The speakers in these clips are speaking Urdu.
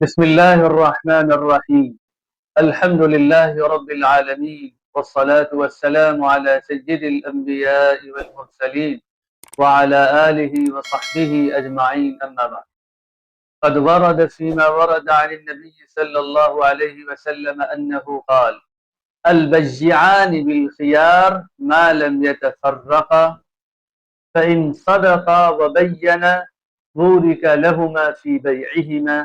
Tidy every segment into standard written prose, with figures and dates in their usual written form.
بسم الله الرحمن الرحيم. الحمد لله رب العالمين، والصلاة والسلام على سيد الأنبياء والمرسلين وعلى آله وصحبه أجمعين، أما بعد. قد ورد فيما ورد عن النبي صلى الله عليه وسلم أنه قال: البيعان بالخيار ما لم يتفرقا، فإن صدقا وبينا بورك لهما في بيعهما،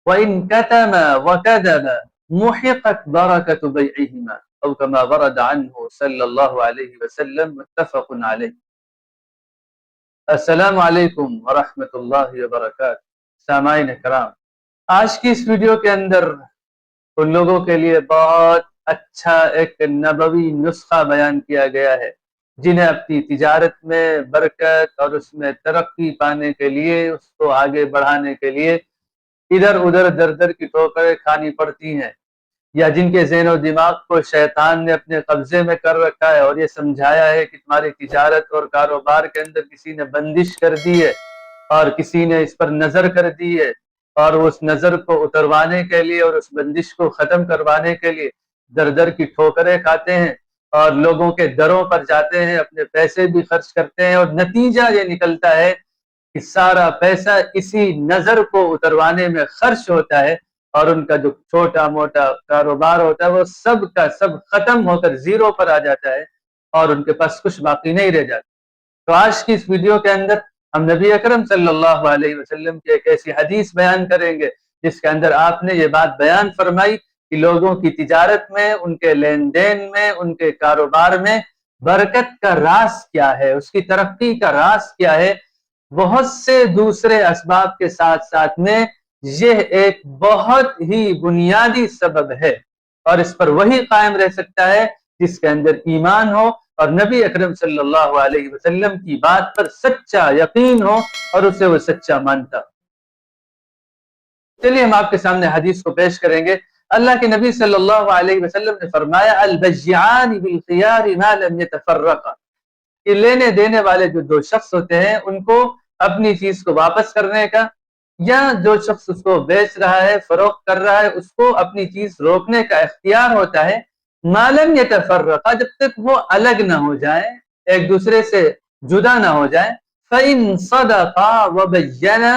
وَإِن كَتَمَا وَكَذَبَا مُحِقَتْ بَرَكَةُ بَيْعِهِمَا، أو كما ورد عنه صلی اللہ علیہ وسلم، متفق علیہ۔ السلام علیکم ورحمۃ اللہ وبرکاتہ۔ سامعین کرام، آج کی اس ویڈیو کے اندر ان لوگوں کے لیے بہت اچھا ایک نبوی نسخہ بیان کیا گیا ہے جنہیں اپنی تجارت میں برکت اور اس میں ترقی پانے کے لیے، اس کو آگے بڑھانے کے لیے ادھر ادھر در در کی ٹھوکریں کھانی پڑتی ہیں، یا جن کے ذہن و دماغ کو شیطان نے اپنے قبضے میں کر رکھا ہے اور یہ سمجھایا ہے کہ تمہاری تجارت اور کاروبار کے اندر کسی نے بندش کر دی ہے اور کسی نے اس پر نظر کر دی ہے، اور اس نظر کو اتروانے کے لیے اور اس بندش کو ختم کروانے کے لیے در در کی ٹھوکریں کھاتے ہیں اور لوگوں کے دروں پر جاتے ہیں، اپنے پیسے بھی خرچ کرتے ہیں، اور نتیجہ یہ نکلتا ہے کہ سارا پیسہ اسی نظر کو اتروانے میں خرچ ہوتا ہے، اور ان کا جو چھوٹا موٹا کاروبار ہوتا ہے وہ سب کا سب ختم ہو کر زیرو پر آ جاتا ہے اور ان کے پاس کچھ باقی نہیں رہ جاتا۔ تو آج کی اس ویڈیو کے اندر ہم نبی اکرم صلی اللہ علیہ وسلم کی ایک ایسی حدیث بیان کریں گے جس کے اندر آپ نے یہ بات بیان فرمائی کہ لوگوں کی تجارت میں، ان کے لین دین میں، ان کے کاروبار میں برکت کا راز کیا ہے، اس کی ترقی کا راز کیا ہے۔ بہت سے دوسرے اسباب کے ساتھ ساتھ میں یہ ایک بہت ہی بنیادی سبب ہے، اور اس پر وہی قائم رہ سکتا ہے جس کے اندر ایمان ہو اور نبی اکرم صلی اللہ علیہ وسلم کی بات پر سچا یقین ہو اور اسے وہ سچا مانتا۔ چلیے ہم آپ کے سامنے حدیث کو پیش کریں گے۔ اللہ کے نبی صلی اللہ علیہ وسلم نے فرمایا: البیعان بالخیار ما لم یتفرقا، کہ لینے دینے والے جو دو شخص ہوتے ہیں ان کو اپنی چیز کو واپس کرنے کا، یا جو شخص اس کو بیچ رہا ہے، فروخت کر رہا ہے، اس کو اپنی چیز روکنے کا اختیار ہوتا ہے، ما لم یتفرقا، جب تک وہ الگ نہ ہو جائیں، ایک دوسرے سے جدا نہ ہو جائیں۔ فَإِن صَدَقَا وَبَيَّنَا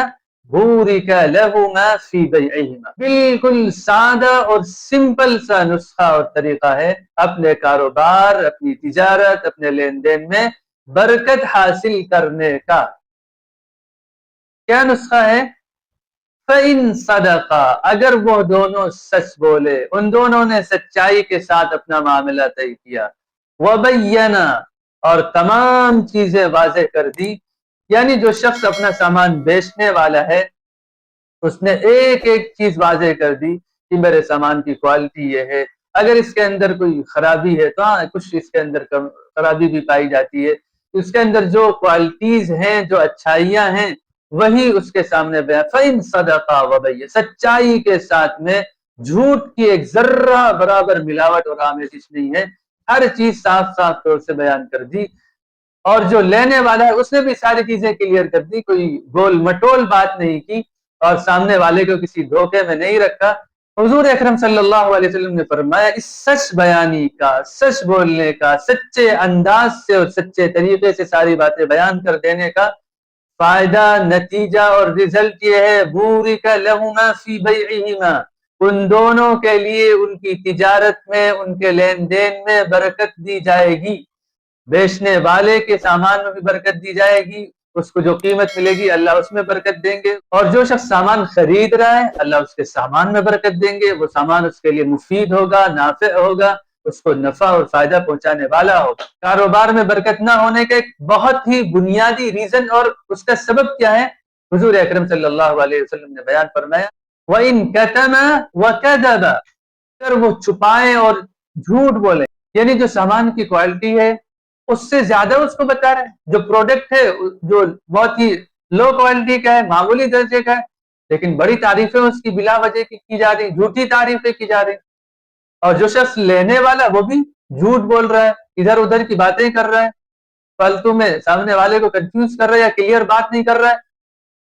بُورِكَ لَهُمَا فِي بَيْعِهِمَا، بالکل سادہ اور سمپل سا نسخہ اور طریقہ ہے اپنے کاروبار، اپنی تجارت، اپنے لین دین میں برکت حاصل کرنے کا۔ کیا نسخہ ہے؟ فَإِن صَدَقَا، اگر وہ دونوں سچ بولے، ان دونوں نے سچائی کے ساتھ اپنا معاملہ طے کیا، وَبَيَّنَا، اور تمام چیزیں واضح کر دی، یعنی جو شخص اپنا سامان بیچنے والا ہے اس نے ایک ایک چیز واضح کر دی کہ میرے سامان کی کوالٹی یہ ہے، اگر اس کے اندر کوئی خرابی ہے تو ہاں کچھ اس کے اندر خرابی بھی پائی جاتی ہے، اس کے اندر جو کوالٹیز ہیں، جو اچھائیاں ہیں، وہی اس کے سامنے بیان۔ فَإِن صَدَقَا وَبَيَّنَا، سچائی کے ساتھ میں جھوٹ کی ایک ذرہ برابر ملاوٹ اور آمیزش نہیں ہے، ہر چیز صاف صاف طور سے بیان کر دی، اور جو لینے والا ہے اس نے بھی ساری چیزیں کلیئر کر دی، کوئی گول مٹول بات نہیں کی اور سامنے والے کو کسی دھوکے میں نہیں رکھا۔ حضور اکرم صلی اللہ علیہ وسلم نے فرمایا اس سچ بیانی کا، سچ بولنے کا، سچے انداز سے اور سچے طریقے سے ساری باتیں بیان کر دینے کا فائدہ، نتیجہ اور رزلٹ یہ ہے: بورک لہما فی بیعہما، ان دونوں کے لیے ان کی تجارت میں، ان کے لین دین میں برکت دی جائے گی، بیچنے والے کے سامان میں بھی برکت دی جائے گی، اس کو جو قیمت ملے گی اللہ اس میں برکت دیں گے، اور جو شخص سامان خرید رہا ہے اللہ اس کے سامان میں برکت دیں گے، وہ سامان اس کے لیے مفید ہوگا، نافع ہوگا، اس کو نفع اور فائدہ پہنچانے والا ہوگا۔ کاروبار میں برکت نہ ہونے کا ایک بہت ہی بنیادی ریزن اور اس کا سبب کیا ہے؟ حضور اکرم صلی اللہ علیہ وسلم نے بیان فرمایا: وَإِن كَتَمَا وَكَذَبَا، اگر وہ چھپائیں اور جھوٹ بولیں، یعنی جو سامان کی کوالٹی ہے اس سے زیادہ اس کو بتا رہے ہیں، جو پروڈکٹ ہے جو بہت ہی لو کوالٹی کا ہے، معمولی درجے کا ہے، لیکن بڑی تعریفیں اس کی بلا وجہ کی جا رہی، جھوٹی تعریفیں کی جا رہی، اور جو شخص لینے والا وہ بھی جھوٹ بول رہا ہے، ادھر ادھر کی باتیں کر رہا ہے، فالتو میں سامنے والے کو کنفیوز کر رہا ہے یا کلیئر بات نہیں کر رہا ہے،